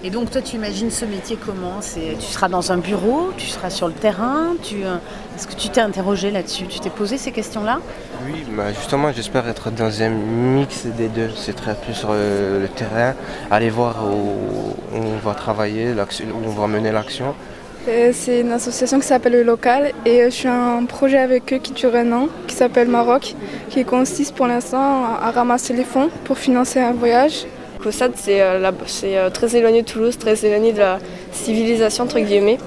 Et donc toi tu imagines ce métier comment? Tu seras dans un bureau, tu seras sur le terrain, est-ce que tu t'es interrogé là-dessus? Tu t'es posé ces questions-là? Oui, bah justement, j'espère être dans un mix des deux. C'est très plus sur le terrain, aller voir où on va travailler, où on va mener l'action. C'est une association qui s'appelle Le Local et je suis un projet avec eux qui dure 1 an, qui s'appelle Maroc, qui consiste pour l'instant à ramasser les fonds pour financer un voyage. Caussade, c'est très éloigné de Toulouse, très éloigné de la civilisation, entre guillemets.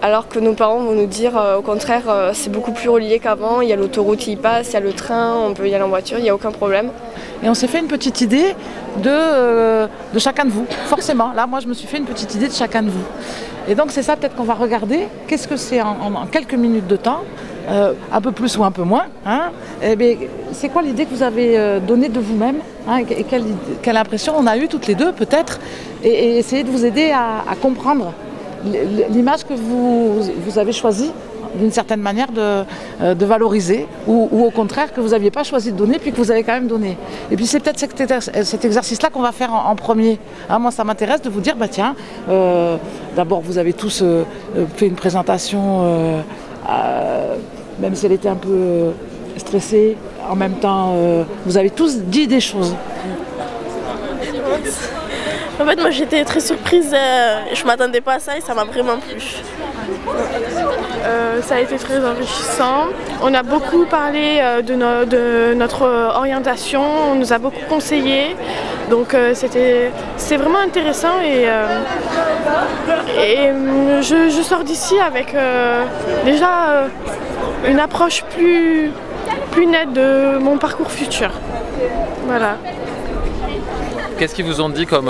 Alors que nos parents vont nous dire, au contraire, c'est beaucoup plus relié qu'avant, il y a l'autoroute qui y passe, il y a le train, on peut y aller en voiture, il n'y a aucun problème. Et on s'est fait une petite idée de chacun de vous, forcément. Là, moi, je me suis fait une petite idée de chacun de vous. Et donc, c'est ça peut-être qu'on va regarder. Qu'est-ce que c'est en quelques minutes de temps, un peu plus ou un peu moins, hein. C'est quoi l'idée que vous avez donnée de vous-même, hein, et quelle impression on a eue toutes les deux, peut-être, et essayer de vous aider à comprendre l'image que vous avez choisie d'une certaine manière de valoriser ou au contraire que vous n'aviez pas choisi de donner puis que vous avez quand même donné. Et puis c'est peut-être cet exercice-là qu'on va faire en premier. Hein, moi ça m'intéresse de vous dire, bah tiens, d'abord vous avez tous fait une présentation, même si elle était un peu stressée, en même temps vous avez tous dit des choses. En fait, moi j'étais très surprise, je m'attendais pas à ça et ça m'a vraiment plu. Ça a été très enrichissant. On a beaucoup parlé de notre orientation, on nous a beaucoup conseillé. Donc c'est vraiment intéressant et je sors d'ici avec déjà une approche plus nette de mon parcours futur. Voilà. Qu'est-ce qu'ils vous ont dit comme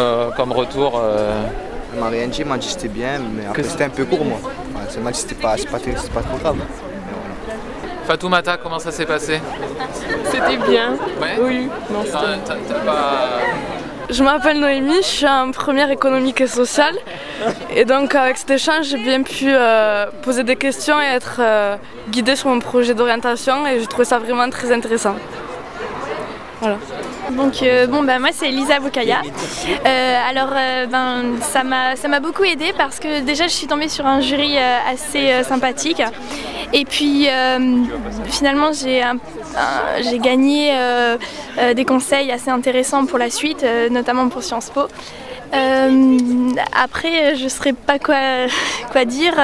retour Elle m'a rien dit, elle m'a dit que c'était bien, mais après c'était un peu court moi. Enfin, elle m'a dit que c'était pas trop grave. Voilà. Fatoumata, comment ça s'est passé? C'était bien. Ouais. Oui. Non, t'as pas... Je m'appelle Noémie, je suis en première économique et sociale. Et donc avec cet échange, j'ai bien pu poser des questions et être guidée sur mon projet d'orientation et j'ai trouvé ça vraiment très intéressant. Voilà. Donc moi c'est Lisa Boukaya. Ça m'a beaucoup aidée parce que déjà je suis tombée sur un jury assez sympathique et puis finalement j'ai gagné des conseils assez intéressants pour la suite, notamment pour Sciences Po. Après je ne saurais pas quoi dire,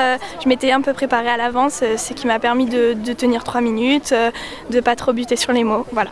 je m'étais un peu préparée à l'avance, ce qui m'a permis de tenir 3 minutes, de ne pas trop buter sur les mots, voilà.